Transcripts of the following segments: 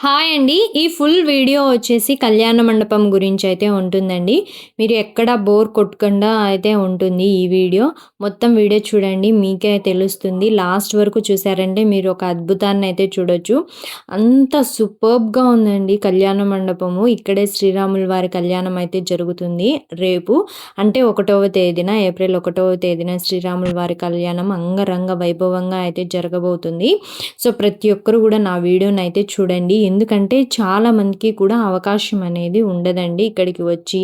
Hi అండి. ఈ full video వచ్చేసి కళ్యాణ మండపం గురించి అయితే ఉంటుందండి. మీరు ఎక్కడ బోర్ కొట్టకుండా అయితే ఉంటుంది ఈ వీడియో. మొత్తం వీడియో చూడండి, మీకే తెలుస్తుంది. లాస్ట్ వరకు చూసారంటే మీరు ఒక అద్భుతాన్ని అయితే చూడొచ్చు. అంత సూపర్బ్‌గా ఉందండి కళ్యాణ మండపము. ఇక్కడే శ్రీరాముల వారి కళ్యాణం అయితే జరుగుతుంది రేపు. అంటే 1వ తేదీన, ఏప్రిల్ 1వ తేదీన శ్రీరాముల వారి కళ్యాణం అంగరంగ వైభవంగా అయితే జరగబోతుంది. సో, ప్రతి ఒక్కరు కూడా నా వీడియోనైతే చూడండి. ఎందుకంటే చాలా మందికి కూడా అవకాశం అనేది ఉండదండి ఇక్కడికి వచ్చి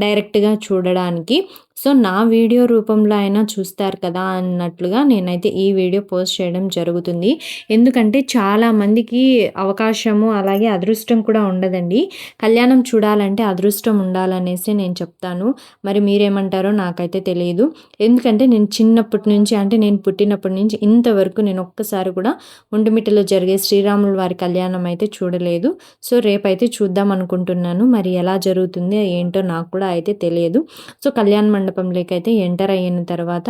డైరెక్ట్‌గా చూడడానికి. సో, నా వీడియో రూపంలో అయినా చూస్తారు కదా అన్నట్లుగా నేనైతే ఈ వీడియో పోస్ట్ చేయడం జరుగుతుంది. ఎందుకంటే చాలా మందికి అవకాశము అలాగే అదృష్టం కూడా ఉండదండి. కళ్యాణం చూడాలంటే అదృష్టం ఉండాలనేసి నేను చెప్తాను. మరి మీరేమంటారో నాకైతే తెలీదు. ఎందుకంటే నేను చిన్నప్పటి నుంచి అంటే నేను పుట్టినప్పటి నుంచి ఇంతవరకు నేను ఒక్కసారి కూడా ఒంటిమిట్టలో జరిగే శ్రీరాముల వారి కళ్యాణం అయితే చూడలేదు. సో, రేపైతే చూద్దాం అనుకుంటున్నాను. మరి ఎలా జరుగుతుంది ఏంటో నాకు కూడా అయితే తెలియదు. సో, కళ్యాణ మండపంలోకి అయితే ఎంటర్ అయిన తర్వాత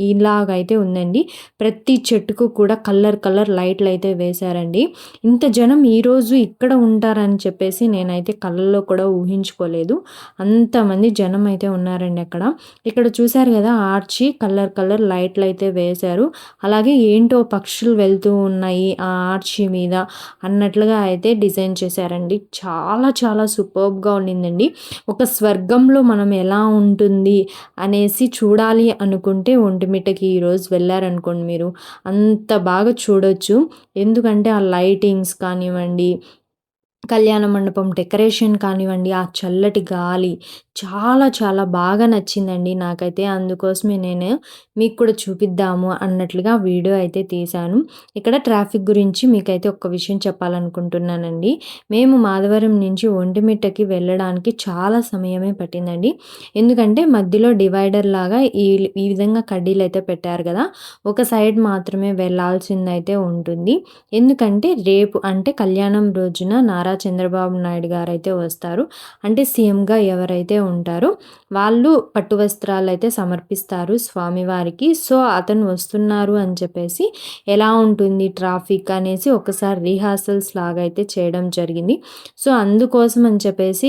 ఇలాగైతే ఉందండి. ప్రతి చెట్టుకు కూడా కలర్ లైట్లు అయితే వేశారండి. ఇంత జనం ఈరోజు ఇక్కడ ఉంటారని చెప్పేసి నేనైతే కళ్ళల్లో కూడా ఊహించుకోలేదు. అంతమంది జనం అయితే ఉన్నారండి అక్కడ. ఇక్కడ చూసారు కదా ఆర్చి కలర్ లైట్లు అయితే వేశారు. అలాగే ఏంటో పక్షులు వెళ్తూ ఉన్నాయి ఆ ఆర్చి మీద అన్నట్లుగా అయితే డిజైన్ చేశారండి. చాలా సూపర్బ్‌గా ఉండిందండి. ఒక స్వర్గంలో మనం ఎలా ఉంటుంది అనేసి చూడాలి అనుకుంటే ఒంటిమిట్టకి ఈరోజు వెళ్లారనుకోండి మీరు, అంత బాగా చూడొచ్చు. ఎందుకంటే ఆ లైటింగ్స్ కానివ్వండి, కళ్యాణ మండపం డెకరేషన్ కానివ్వండి, ఆ చల్లటి గాలి చాలా బాగా నచ్చిందండి నాకైతే. అందుకోసమే నేను మీకు కూడా చూపిద్దాము అన్నట్లుగా వీడియో అయితే తీశాను. ఇక్కడ ట్రాఫిక్ గురించి మీకైతే ఒక్క విషయం చెప్పాలనుకుంటున్నానండి. మేము మాధవరం నుంచి ఒంటిమిట్టకి వెళ్ళడానికి చాలా సమయమే పట్టిందండి. ఎందుకంటే మధ్యలో డివైడర్ లాగా ఈ విధంగా కడ్డీలైతే పెట్టారు కదా! ఒక సైడ్ మాత్రమే వెళ్ళాల్సిందయితే ఉంటుంది. ఎందుకంటే రేపు అంటే కళ్యాణం రోజున నారా చంద్రబాబు నాయుడు గారైతే వస్తారు. అంటే సీఎంగా ఎవరైతే ఉంటారో వాళ్ళు పట్టు వస్త్రాలైతే సమర్పిస్తారు స్వామివారికి. సో, అతను వస్తున్నారు అని చెప్పేసి ఎలా ఉంటుంది ట్రాఫిక్ అనేసి ఒకసారి రిహార్సల్స్ లాగా అయితే చేయడం జరిగింది. సో, అందుకోసం అని చెప్పేసి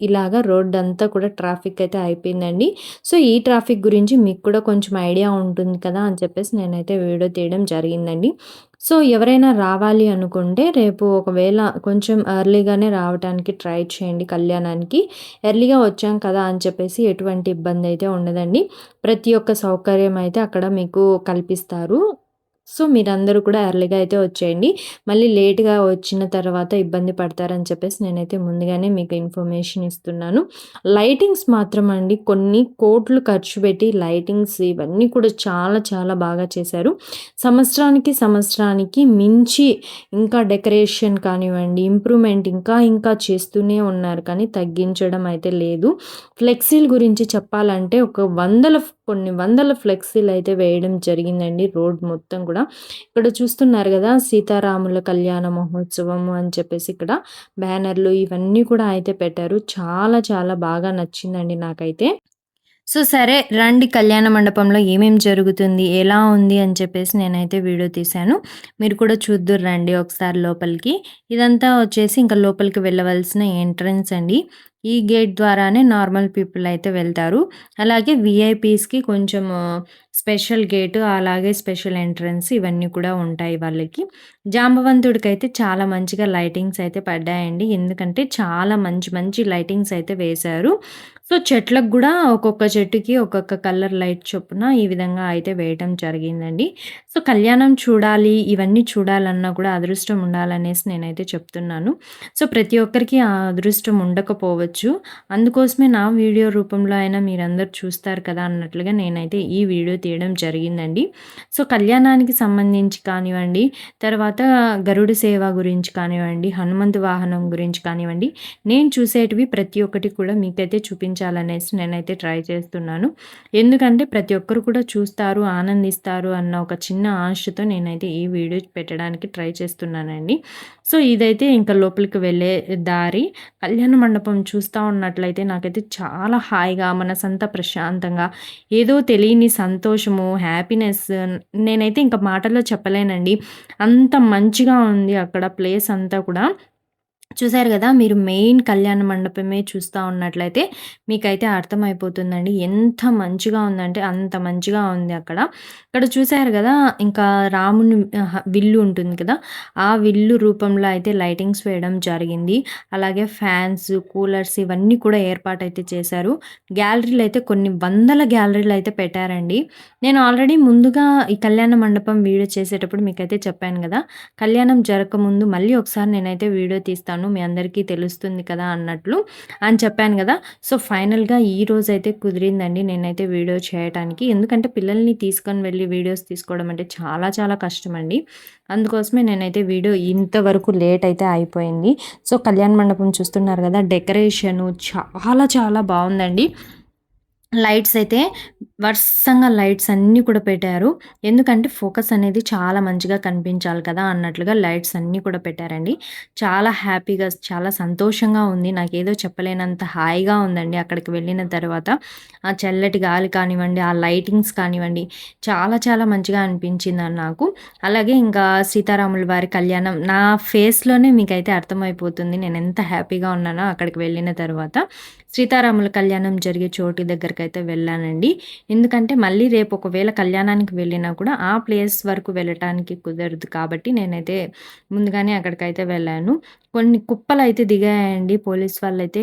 ఇలాగా రోడ్డంతా కూడా ట్రాఫిక్ అయితే అయిపోయిందండి. సో, ఈ ట్రాఫిక్ గురించి మీకు కూడా కొంచెం ఐడియా ఉంటుంది కదా అని చెప్పేసి నేనైతే వీడియో తీయడం జరిగిందండి. సో, ఎవరైనా రావాలి అనుకుంటే రేపు ఒకవేళ కొంచెం ఎర్లీగానే రావటానికి ట్రై చేయండి కళ్యాణానికి. ఎర్లీగా వచ్చాం కదా అని చెప్పేసి ఎటువంటి ఇబ్బందయితే ఉండదండి. ప్రతి ఒక్క సౌకర్యం అయితే అక్కడ మీకు కల్పిస్తారు. సో, మీరందరూ కూడా ఎర్లీగా అయితే వచ్చేయండి. మళ్ళీ లేట్‌గా వచ్చిన తర్వాత ఇబ్బంది పడతారని చెప్పేసి నేనైతే ముందుగానే మీకు ఇన్ఫర్మేషన్ ఇస్తున్నాను. లైటింగ్స్ మాత్రం అండి కొన్ని కోట్లు ఖర్చు పెట్టి లైటింగ్స్ ఇవన్నీ కూడా చాలా బాగా చేశారు. సంవత్సరానికి మించి ఇంకా డెకరేషన్ కానివ్వండి, ఇంప్రూవ్‌మెంట్ ఇంకా చేస్తూనే ఉన్నారు కానీ తగ్గించడం అయితే లేదు. ఫ్లెక్సీల గురించి చెప్పాలంటే కొన్ని వందల ఫ్లెక్సీలయితే వేయడం జరిగిందండి రోడ్ మొత్తం కూడా. ఇక్కడ చూస్తున్నారు గదా! సీతారాముల కళ్యాణ మహోత్సవము అని చెప్పేసి ఇక్కడ బ్యానర్‌లు ఇవన్నీ కూడా అయితే పెట్టారు. చాలా బాగా నచ్చిందండి నాకైతే. సో, సరే రండి కళ్యాణ మండపంలో ఏమేం జరుగుతుంది, ఎలా ఉంది అని చెప్పేసి నేనైతే వీడియో తీశాను. మీరు కూడా చూద్దురు రండి ఒకసారి లోపలికి. ఇదంతా వచ్చేసి ఇంకా లోపలికి వెళ్ళవలసిన ఎంట్రన్స్ అండి. ఈ గేట్ ద్వారానే నార్మల్ పీపుల్ అయితే వెళ్తారు. అలాగే వీఐపీస్‌కి కొంచెం స్పెషల్ గేటు, అలాగే స్పెషల్ ఎంట్రన్స్ ఇవన్నీ కూడా ఉంటాయి వాళ్ళకి. జాంబవంతుడికైతే చాలా మంచిగా లైటింగ్స్ అయితే పడ్డాయండి. ఎందుకంటే చాలా మంచి లైటింగ్స్ అయితే వేశారు. సో, చెట్లకు గూడా ఒక్కొక్క చెట్టుకి ఒక్కొక్క కలర్ లైట్ చొప్పున ఈ విధంగా అయితే వేయటం జరిగిందండి. సో, కళ్యాణం చూడాలి, ఇవన్నీ చూడాలన్నా కూడా అదృష్టం ఉండాలనేసి నేనైతే చెప్తున్నాను. సో, ప్రతి ఒక్కరికి ఆ అదృష్టం ఉండకపోవచ్చు. అందుకోసమే నా వీడియో రూపంలో అయినా మీరందరూ చూస్తారు కదా అన్నట్లుగా నేనైతే ఈ వీడియో తీయడం జరిగిందండి. సో, కళ్యాణానికి సంబంధించి కానివ్వండి, తర్వాత గరుడ సేవ గురించి కానివ్వండి, హనుమంతు వాహనం గురించి కానివ్వండి, నేను చూసేటివి ప్రతి ఒక్కటి కూడా మీకైతే చూపించాలనేసి నేనైతే ట్రై చేస్తున్నాను. ఎందుకంటే ప్రతి ఒక్కరు కూడా చూస్తారు, ఆనందిస్తారు అన్న ఒక చిన్న ఆశతో నేనైతే ఈ వీడియో పెట్టడానికి ట్రై చేస్తున్నానండి. సో, ఇదైతే ఇంకా లోపలికి వెళ్ళే దారి. కళ్యాణ మండపం చూస్తా ఉన్నట్లయితే నాకైతే చాలా హాయిగా, మనసంతా ప్రశాంతంగా, ఏదో తెలియని సంతోషము, హ్యాపీనెస్ నేనైతే ఇంక మాటల్లో చెప్పలేనండి. అంత మంచిగా ఉంది అక్కడ ప్లేస్ అంతా కూడా. చూసారు గదా! మీరు మెయిన్ కళ్యాణ మండపమే చూస్తా ఉన్నట్లయితే మీకైతే అర్థమైపోతుందండి. ఎంత మంచిగా ఉందంటే అంత మంచిగా ఉంది అక్కడ. ఇక్కడ చూసారు గదా! ఇంకా రాముని విల్లు ఉంటుంది కదా! ఆ విల్లు రూపంలో అయితే లైటింగ్స్ వేయడం జరిగింది. అలాగే ఫ్యాన్స్, కూలర్స్ ఇవన్నీ కూడా ఏర్పాటైతే చేశారు. గ్యాలరీలయితే కొన్ని వందల గ్యాలరీలయితే పెట్టారండి. నేను ఆల్రెడీ ముందుగా ఈ కళ్యాణ మండపం వీడియో చేసేటప్పుడు మీకైతే చెప్పాను గదా! కళ్యాణం జరగకముందు మళ్ళీ ఒకసారి నేనైతే వీడియో తీస్తాను. మీ అందరికీ తెలుస్తుంది కదా అన్నట్లు అని చెప్పాను గదా! సో, ఫైనల్‌గా ఈరోజైతే కుదిరిందండి నేనైతే వీడియో చేయటానికి. ఎందుకంటే పిల్లల్ని తీసుకొని వెళ్లి వీడియోస్ తీసుకోవడం అంటే చాలా చాలా కష్టమండి. అందుకోసమే నేనైతే వీడియో ఇంతవరకు లేట్ అయితే అయిపోయింది. సో, కళ్యాణ మండపం చూస్తున్నారు గదా! డెకరేషను చాలా చాలా బావుందండి. లైట్స్ అయితే వరుసంగా లైట్స్ అన్నీ కూడా పెట్టారు. ఎందుకంటే ఫోకస్ అనేది చాలా మంచిగా కనిపించాలి కదా అన్నట్లుగా లైట్స్ అన్నీ కూడా పెట్టారండి. చాలా హ్యాపీగా, చాలా సంతోషంగా ఉంది. నాకేదో చెప్పలేనంత హాయిగా ఉందండి అక్కడికి వెళ్ళిన తర్వాత. ఆ చల్లటి గాలి కానివ్వండి, ఆ లైటింగ్స్ కానివ్వండి, చాలా చాలా మంచిగా అనిపించిందండి నాకు. అలాగే ఇంకా సీతారాముల వారి కళ్యాణం నా ఫేస్‌లోనే మీకైతే అర్థమైపోతుంది నేనెంత హ్యాపీగా ఉన్నానో అక్కడికి వెళ్ళిన తర్వాత. సీతారాముల కళ్యాణం జరిగే చోటు దగ్గరకైతే వెళ్ళానండి. ఎందుకంటే మళ్ళీ రేపు ఒకవేళ కళ్యాణానికి వెళ్ళినా కూడా ఆ ప్లేస్ వరకు వెళ్ళటానికి కుదరదు కాబట్టి నేనైతే ముందుగానే అక్కడికైతే వెళ్ళాను. కొన్ని కుప్పలైతే దిగాయండి పోలీస్ వాళ్ళైతే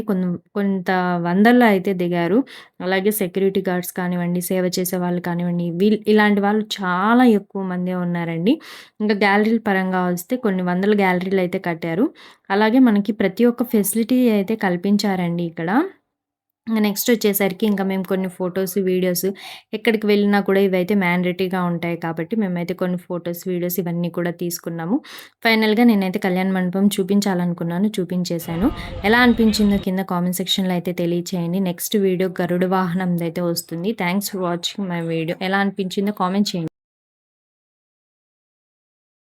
కొంత వందల్లో అయితే దిగారు. అలాగే సెక్యూరిటీ గార్డ్స్ కానివ్వండి, సేవ చేసేవాళ్ళు కానివ్వండి, ఇలాంటి వాళ్ళు చాలా ఎక్కువ మందే ఉన్నారండి. ఇంకా గ్యాలరీల పరంగా వస్తే కొన్ని వందల గ్యాలరీలయితే కట్టారు. అలాగే మనకి ప్రతి ఒక్క ఫెసిలిటీ అయితే కల్పించారండి ఇక్కడ. ఇంక నెక్స్ట్ వచ్చేసరికి ఇంకా మేము కొన్ని ఫోటోస్, వీడియోస్ ఎక్కడికి వెళ్ళినా కూడా ఇవైతే మ్యాండేటరీగా ఉంటాయి కాబట్టి మేమైతే కొన్ని ఫోటోస్, వీడియోస్ ఇవన్నీ కూడా తీసుకున్నాము. ఫైనల్‌గా నేనైతే కళ్యాణ మండపం చూపించాలనుకున్నాను. చూపించేశాను. ఎలా అనిపించిందో కింద కామెంట్ సెక్షన్‌లో అయితే తెలియచేయండి. నెక్స్ట్ వీడియో గరుడ వాహనందైతే వస్తుంది. Thanks for watching my video. ఎలా అనిపించిందో కామెంట్ చేయండి.